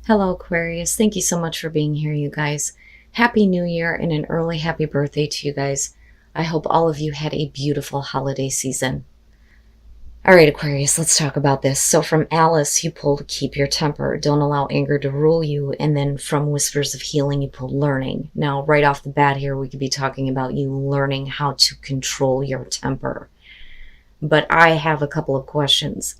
Hello, Aquarius. Thank you so much for being here, you guys. Happy New Year and an early happy birthday to you guys. I hope all of you had a beautiful holiday season. All right, Aquarius, let's talk about this. So from Alice, you pulled Keep Your Temper. Don't allow anger to rule you. And then from Whispers of Healing, you pulled Learning. Now, right off the bat here, we could be talking about you learning how to control your temper. But I have a couple of questions.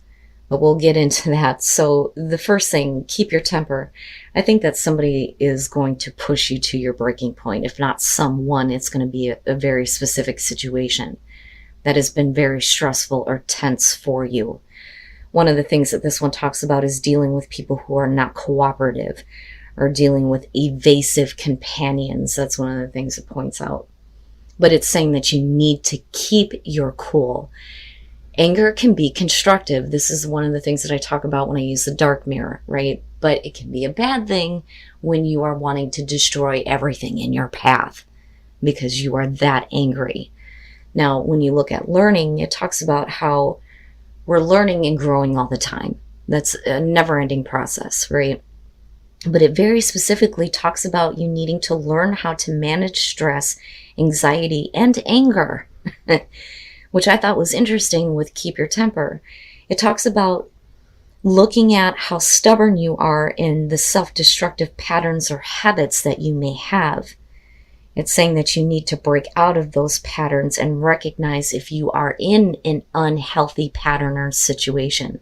But we'll get into that. So the first thing, keep your temper. I think that somebody is going to push you to your breaking point. If not someone, it's going to be a very specific situation that has been very stressful or tense for you. One of the things that this one talks about is dealing with people who are not cooperative or dealing with evasive companions. That's one of the things it points out. But it's saying that you need to keep your cool. Anger can be constructive. This is one of the things that I talk about when I use the dark mirror, right? But it can be a bad thing when you are wanting to destroy everything in your path because you are that angry. Now, when you look at learning, it talks about how we're learning and growing all the time. That's a never-ending process, right? But it very specifically talks about you needing to learn how to manage stress, anxiety, and anger. Which I thought was interesting with Keep Your Temper. It talks about looking at how stubborn you are in the self-destructive patterns or habits that you may have. It's saying that you need to break out of those patterns and recognize if you are in an unhealthy pattern or situation.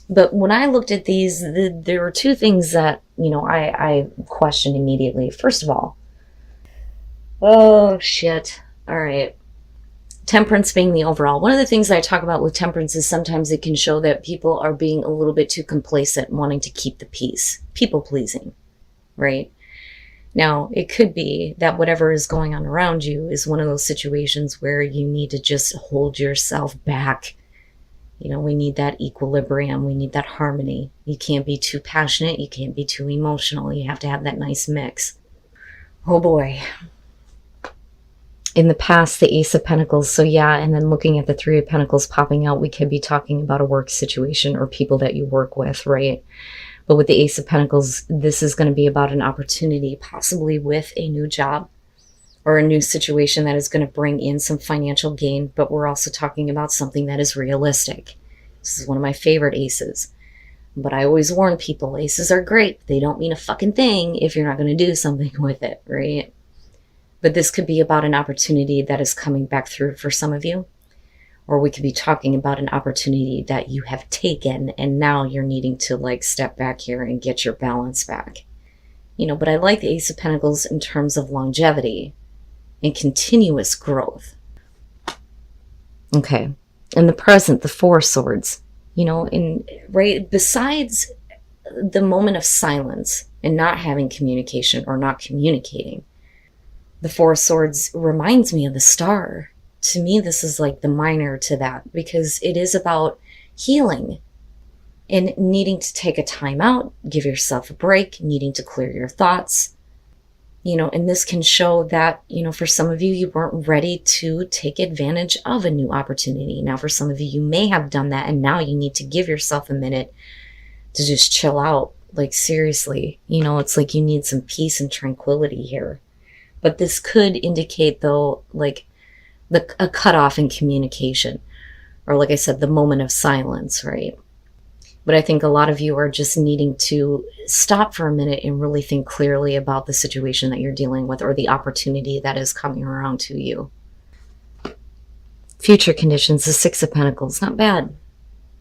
But when I looked at these, there were two things that, I questioned immediately. First of all, oh shit, all right. Temperance being the overall. One of the things that I talk about with temperance is sometimes it can show that people are being a little bit too complacent, wanting to keep the peace. People pleasing, right? Now, it could be that whatever is going on around you is one of those situations where you need to just hold yourself back. We need that equilibrium. We need that harmony. You can't be too passionate. You can't be too emotional. You have to have that nice mix. Oh boy. In the past, the Ace of Pentacles. So yeah, and then looking at the Three of Pentacles popping out, we could be talking about a work situation or people that you work with, right? But with the Ace of Pentacles, this is going to be about an opportunity, possibly with a new job or a new situation that is going to bring in some financial gain. But we're also talking about something that is realistic. This is one of my favorite aces. But I always warn people, aces are great. They don't mean a fucking thing if you're not going to do something with it, right? But this could be about an opportunity that is coming back through for some of you. Or we could be talking about an opportunity that you have taken and now you're needing to step back here and get your balance back. But I like the Ace of Pentacles in terms of longevity and continuous growth. Okay. In the present, the Four of Swords, right besides the moment of silence and not having communication or not communicating, the Four of Swords reminds me of the Star. To me, this is like the minor to that because it is about healing and needing to take a time out, give yourself a break, needing to clear your thoughts. And this can show that, for some of you, you weren't ready to take advantage of a new opportunity. Now, for some of you, you may have done that and now you need to give yourself a minute to just chill out. Seriously, it's like you need some peace and tranquility here. But this could indicate, though, a cutoff in communication. Or like I said, the moment of silence, right? But I think a lot of you are just needing to stop for a minute and really think clearly about the situation that you're dealing with or the opportunity that is coming around to you. Future conditions, the Six of Pentacles. Not bad.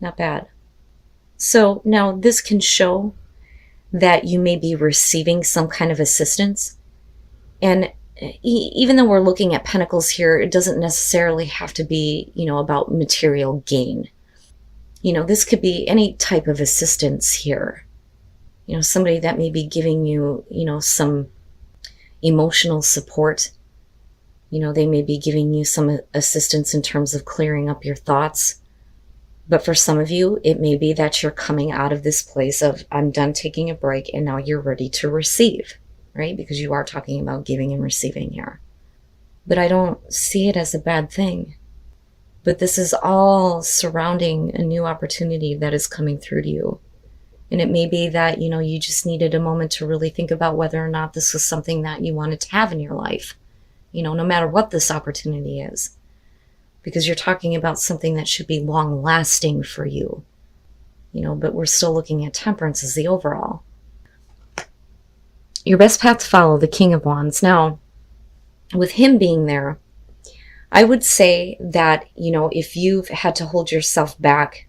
Not bad. So now this can show that you may be receiving some kind of assistance. And even though we're looking at pentacles here, it doesn't necessarily have to be, about material gain. This could be any type of assistance here. Somebody that may be giving you, some emotional support. They may be giving you some assistance in terms of clearing up your thoughts. But for some of you, it may be that you're coming out of this place of, I'm done taking a break and now you're ready to receive. Right? Because you are talking about giving and receiving here. But I don't see it as a bad thing. But this is all surrounding a new opportunity that is coming through to you. And it may be that, you just needed a moment to really think about whether or not this was something that you wanted to have in your life, no matter what this opportunity is. Because you're talking about something that should be long lasting for you, but we're still looking at temperance as the overall. Your best path to follow, the King of Wands. Now, with him being there, I would say that, if you've had to hold yourself back,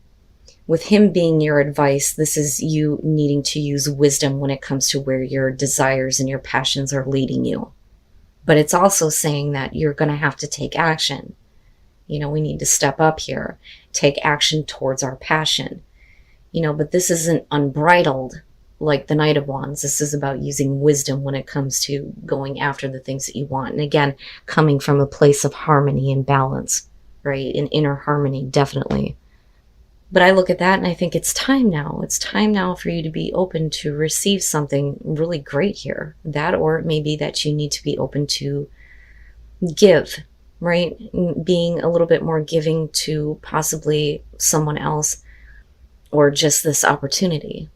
with him being your advice, this is you needing to use wisdom when it comes to where your desires and your passions are leading you. But it's also saying that you're going to have to take action. We need to step up here, take action towards our passion. But this isn't unbridled like the Knight of Wands. This is about using wisdom when it comes to going after the things that you want. And again, coming from a place of harmony and balance, right? An inner harmony, definitely. But I look at that and I think it's time now. It's time now for you to be open to receive something really great here. That, or it may be that you need to be open to give, right? Being a little bit more giving to possibly someone else or just this opportunity.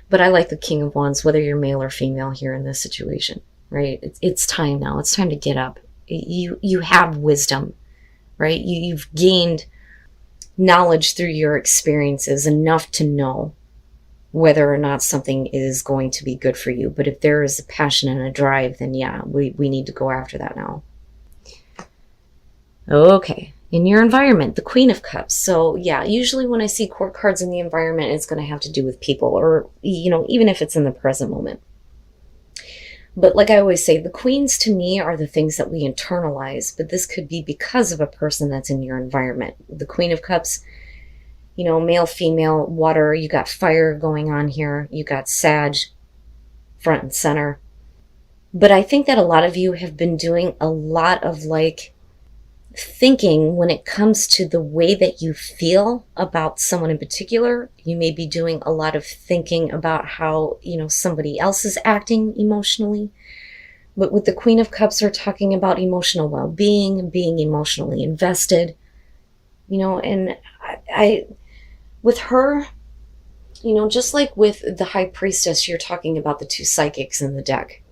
But I like the King of Wands, whether you're male or female here in this situation, right? It's time now. It's time to get up. You have wisdom, right? You've gained knowledge through your experiences enough to know whether or not something is going to be good for you. But if there is a passion and a drive, then yeah, we need to go after that now. Okay, in your environment, the Queen of Cups. So yeah, usually when I see court cards in the environment, it's going to have to do with people, or, even if it's in the present moment. But like I always say, the queens to me are the things that we internalize, but this could be because of a person that's in your environment. The Queen of Cups, male, female, water, you got fire going on here. You got Sag front and center. But I think that a lot of you have been doing a lot of thinking when it comes to the way that you feel about someone in particular. You may be doing a lot of thinking about how, somebody else is acting emotionally. But with the Queen of Cups, we're talking about emotional well-being, being emotionally invested, and I with her, just like with the High Priestess, you're talking about the two psychics in the deck.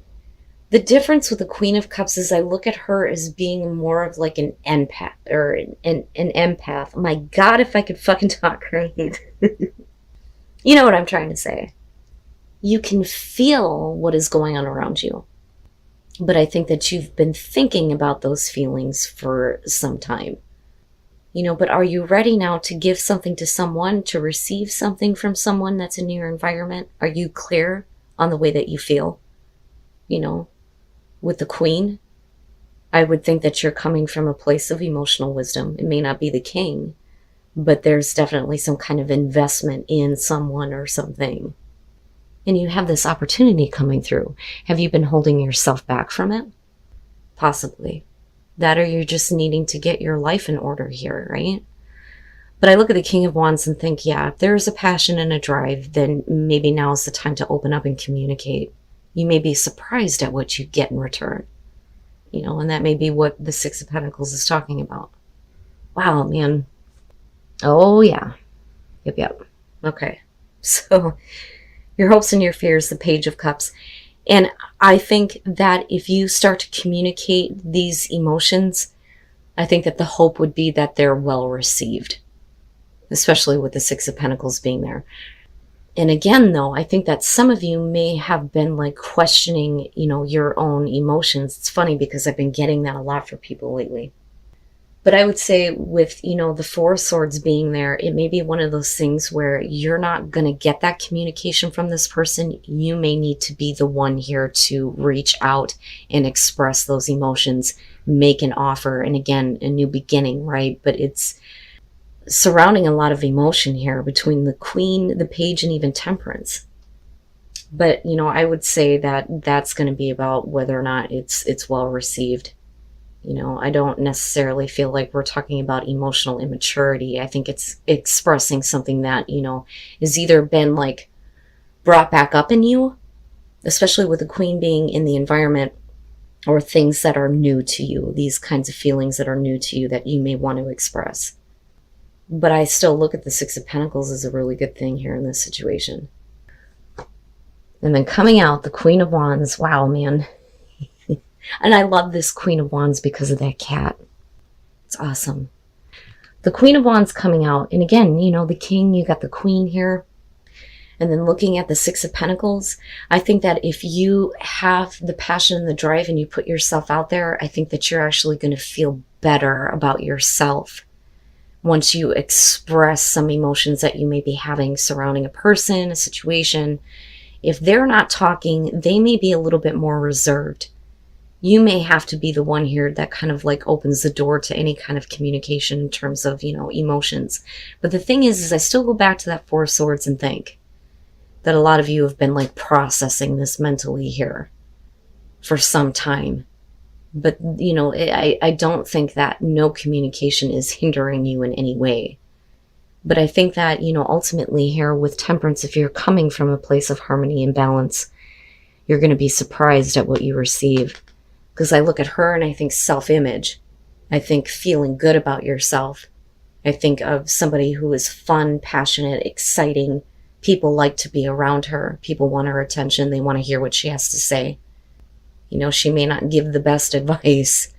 The difference with the Queen of Cups is I look at her as being more of like an empath, or an empath. My God, if I could fucking talk right. You know what I'm trying to say. You can feel what is going on around you. But I think that you've been thinking about those feelings for some time. But are you ready now to give something to someone, to receive something from someone that's in your environment? Are you clear on the way that you feel? With the Queen, I would think that you're coming from a place of emotional wisdom. It may not be the King, but there's definitely some kind of investment in someone or something. And you have this opportunity coming through. Have you been holding yourself back from it? Possibly. That, or you're just needing to get your life in order here, right? But I look at the King of Wands and think, yeah, if there's a passion and a drive, then maybe now is the time to open up and communicate. You may be surprised at what you get in return, and that may be what the Six of Pentacles is talking about. Wow, man. Oh, yeah. Yep. Okay. So your hopes and your fears, the Page of Cups. And I think that if you start to communicate these emotions, I think that the hope would be that they're well received, especially with the Six of Pentacles being there. And again, though, I think that some of you may have been questioning, your own emotions. It's funny because I've been getting that a lot for people lately. But I would say with, the Four of Swords being there, it may be one of those things where you're not going to get that communication from this person. You may need to be the one here to reach out and express those emotions, make an offer, and again, a new beginning, right? But it's surrounding a lot of emotion here between the Queen, the Page, and even Temperance. But, I would say that that's going to be about whether or not it's well received. I don't necessarily feel like we're talking about emotional immaturity. I think it's expressing something that, is either been brought back up in you, especially with the Queen being in the environment, or things that are new to you, these kinds of feelings that are new to you that you may want to express. But I still look at the Six of Pentacles as a really good thing here in this situation. And then coming out, the Queen of Wands. Wow, man. And I love this Queen of Wands because of that cat. It's awesome. The Queen of Wands coming out. And again, you know, the King, you got the Queen here. And then looking at the Six of Pentacles, I think that if you have the passion and the drive and you put yourself out there, I think that you're actually going to feel better about yourself once you express some emotions that you may be having surrounding a person, a situation. If they're not talking, they may be a little bit more reserved. You may have to be the one here that kind of like opens the door to any kind of communication in terms of, you know, emotions. But the thing is I still go back to that Four of Swords and think that a lot of you have been like processing this mentally here for some time. But, you know, I don't think that no communication is hindering you in any way. But I think that, you know, ultimately here with Temperance, if you're coming from a place of harmony and balance, you're going to be surprised at what you receive. Because I look at her and I think self-image. I think feeling good about yourself. I think of somebody who is fun, passionate, exciting. People like to be around her. People want her attention. They want to hear what she has to say. You know, she may not give the best advice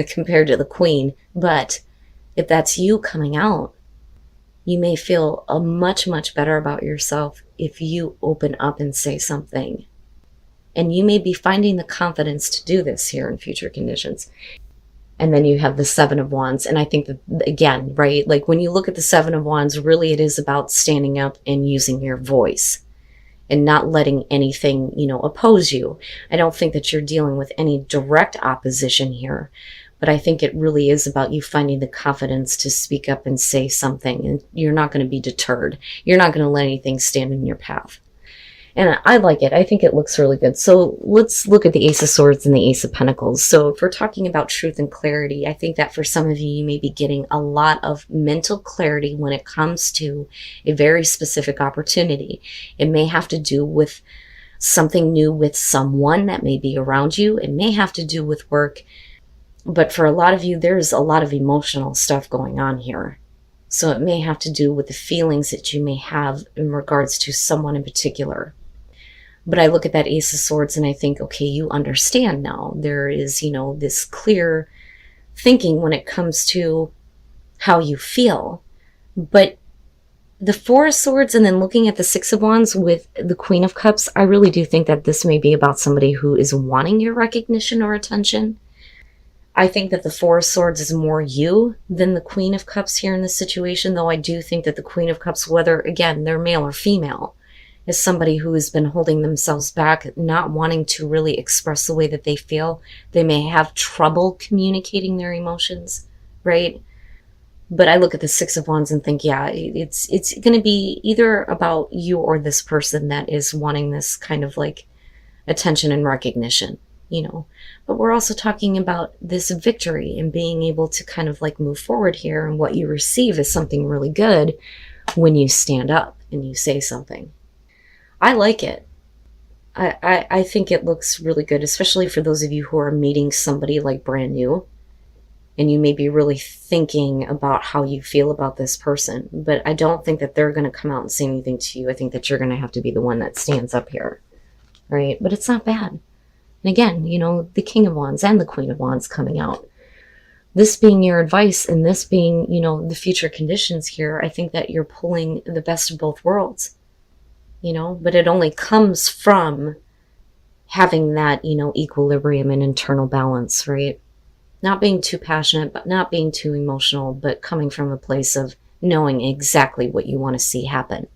compared to the Queen, but if that's you coming out, you may feel much, much better about yourself if you open up and say something. And you may be finding the confidence to do this here in future conditions. And then you have the Seven of Wands. And I think that, again, right, like when you look at the Seven of Wands, really it is about standing up and using your voice and not letting anything, you know, oppose you. I don't think that you're dealing with any direct opposition here, but I think it really is about you finding the confidence to speak up and say something, and you're not going to be deterred. You're not going to let anything stand in your path. And I like it. I think it looks really good. So let's look at the Ace of Swords and the Ace of Pentacles. So if we're talking about truth and clarity, I think that for some of you, you may be getting a lot of mental clarity when it comes to a very specific opportunity. It may have to do with something new with someone that may be around you. It may have to do with work. But for a lot of you, there's a lot of emotional stuff going on here. So it may have to do with the feelings that you may have in regards to someone in particular. But I look at that Ace of Swords and I think, okay, you understand now. There is, you know, this clear thinking when it comes to how you feel. But the Four of Swords and then looking at the Six of Wands with the Queen of Cups, I really do think that this may be about somebody who is wanting your recognition or attention. I think that the Four of Swords is more you than the Queen of Cups here in this situation, though I do think that the Queen of Cups, whether, again, they're male or female, is somebody who has been holding themselves back, not wanting to really express the way that they feel. They may have trouble communicating their emotions, right? But I look at the Six of Wands and think, yeah, it's going to be either about you or this person that is wanting this kind of like attention and recognition, you know. But we're also talking about this victory and being able to kind of like move forward here, and what you receive is something really good when you stand up and you say something. I like it. I think it looks really good, especially for those of you who are meeting somebody like brand new and you may be really thinking about how you feel about this person. But I don't think that they're going to come out and say anything to you. I think that you're going to have to be the one that stands up here, right? But it's not bad. And again, you know, the King of Wands and the Queen of Wands coming out. This being your advice and this being, you know, the future conditions here, I think that you're pulling the best of both worlds. You know, but it only comes from having that, you know, equilibrium and internal balance, right? Not being too passionate, but not being too emotional, but coming from a place of knowing exactly what you want to see happen.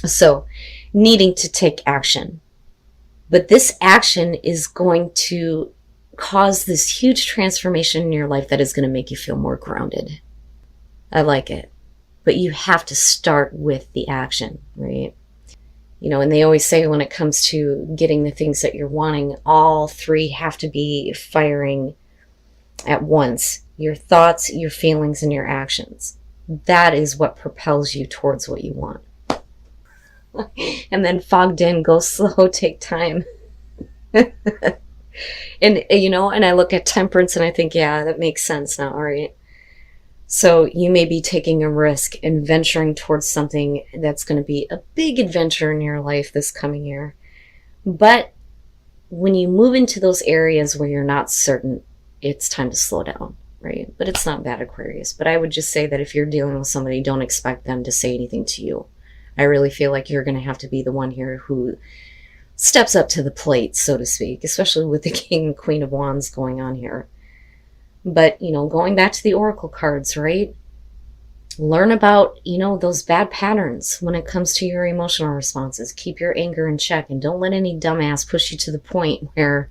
So, needing to take action. But this action is going to cause this huge transformation in your life that is going to make you feel more grounded. I like it. But you have to start with the action, right? You know, and they always say when it comes to getting the things that you're wanting, all three have to be firing at once. Your thoughts, your feelings, and your actions. That is what propels you towards what you want. And then fogged in, go slow, take time. And, you know, and I look at Temperance and I think, yeah, that makes sense now, right? So you may be taking a risk and venturing towards something that's going to be a big adventure in your life this coming year. But when you move into those areas where you're not certain, it's time to slow down, right? But it's not bad, Aquarius. But I would just say that if you're dealing with somebody, don't expect them to say anything to you. I really feel like you're going to have to be the one here who steps up to the plate, so to speak, especially with the King and Queen of Wands going on here. But, going back to the Oracle cards, right? Learn about, those bad patterns when it comes to your emotional responses. Keep your anger in check and don't let any dumbass push you to the point where,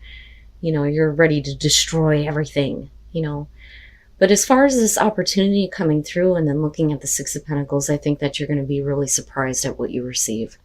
you're ready to destroy everything. But as far as this opportunity coming through and then looking at the Six of Pentacles, I think that you're going to be really surprised at what you receive.